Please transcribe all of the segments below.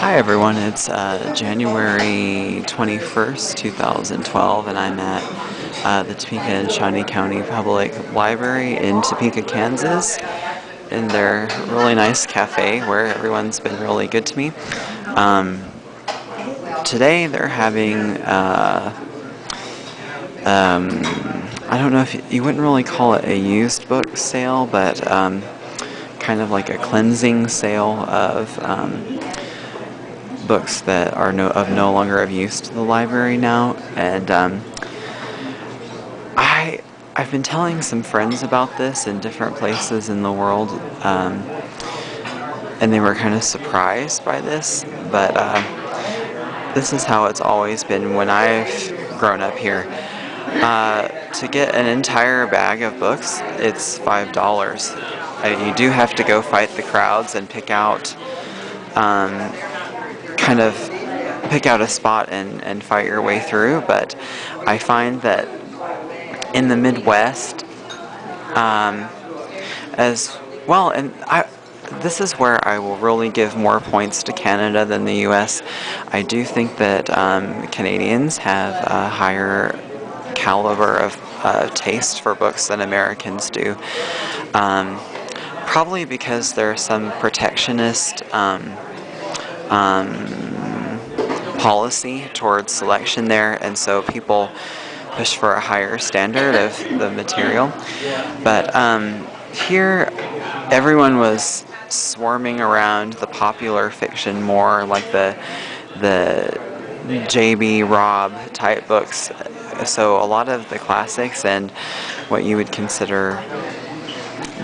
Hi everyone, it's January 21st, 2012, and I'm at the Topeka and Shawnee County Public Library in Topeka, Kansas, in their really nice cafe where everyone's been really good to me. Today they're having, I don't know if you wouldn't really call it a used book sale, but kind of like a cleansing sale of books that are no longer of use to the library now. And I've been telling some friends about this in different places in the world, and they were kind of surprised by this, but this is how it's always been when I've grown up here. To get an entire bag of books, it's $5. You do have to go fight the crowds and pick out a spot and fight your way through, but I find that in the Midwest, as well, and this is where I will really give more points to Canada than the US. I do think that Canadians have a higher caliber of taste for books than Americans do. Probably because there's some protectionist policy towards selection there, and so people push for a higher standard of the material. But here, everyone was swarming around the popular fiction more, like the J.B. Robb type books. So a lot of the classics and what you would consider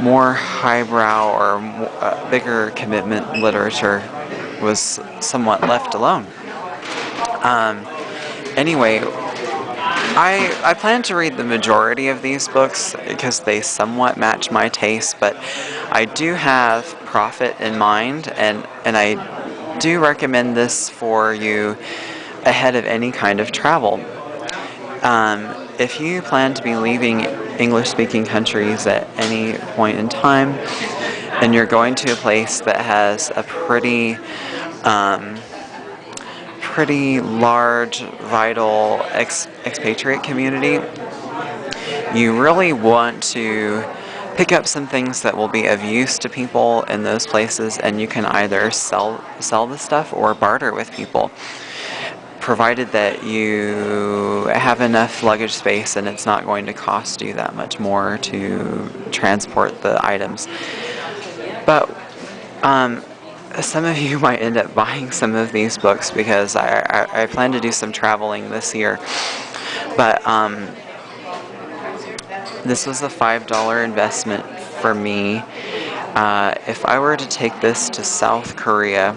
more highbrow or bigger commitment literature was somewhat left alone. Anyway, I plan to read the majority of these books because they somewhat match my taste, but I do have profit in mind, and I do recommend this for you ahead of any kind of travel. If you plan to be leaving English-speaking countries at any point in time, and you're going to a place that has a pretty large, vital expatriate community, you really want to pick up some things that will be of use to people in those places, and you can either sell the stuff or barter with people, provided that you have enough luggage space and it's not going to cost you that much more to transport the items. But some of you might end up buying some of these books because I plan to do some traveling this year. But this was a $5 investment for me. If I were to take this to South Korea,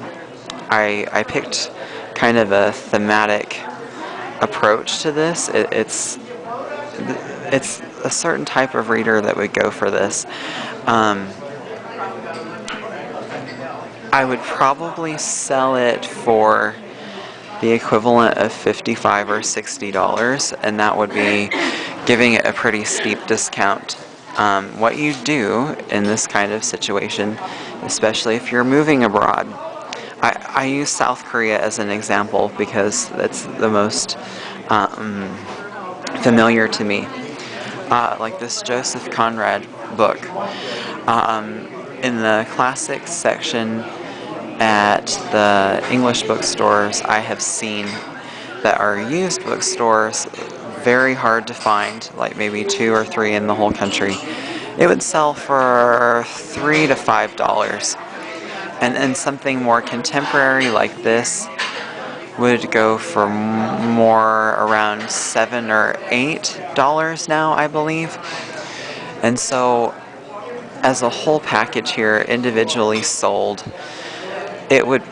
I picked kind of a thematic approach to this. It's a certain type of reader that would go for this. I would probably sell it for the equivalent of $55 or $60, and that would be giving it a pretty steep discount. What you do in this kind of situation, especially if you're moving abroad, I use South Korea as an example because that's the most familiar to me. Like this Joseph Conrad book. In the classics section at the English bookstores, I have seen that are used bookstores, very hard to find, like maybe 2 or 3 in the whole country. It would sell for $3 to $5. And something more contemporary like this would go for more around $7 or $8 now, I believe. And so, as a whole package here, individually sold, it would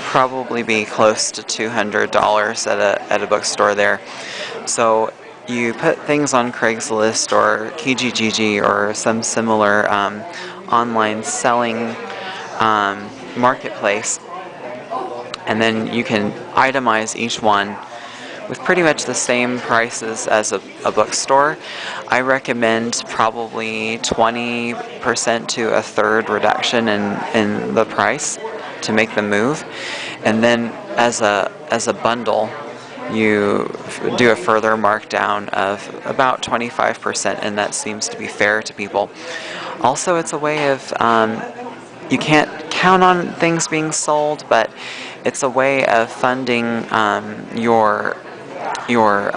probably be close to $200 at a bookstore there. So you put things on Craigslist or Kijiji or some similar online selling marketplace, and then you can itemize each one with pretty much the same prices as a bookstore. I recommend probably 20% to a third reduction in the price. to make the move, and then as a bundle, you do a further markdown of about 25%, and that seems to be fair to people. Also, it's a way of you can't count on things being sold, but it's a way of funding your your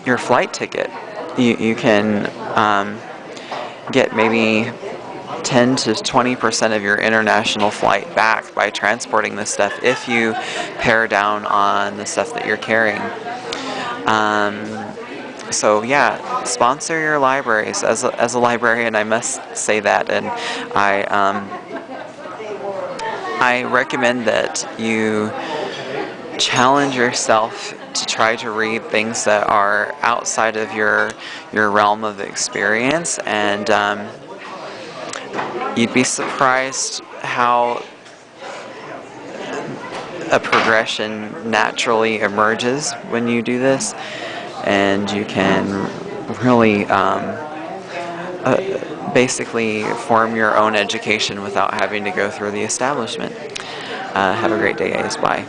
your flight ticket. You can get maybe 10 to 20% of your international flight back by transporting this stuff if you pare down on the stuff that you're carrying. So yeah, sponsor your libraries. As a librarian, I must say that, and I recommend that you challenge yourself to try to read things that are outside of your realm of experience, and you'd be surprised how a progression naturally emerges when you do this, and you can really basically form your own education without having to go through the establishment. Have a great day, guys. Bye.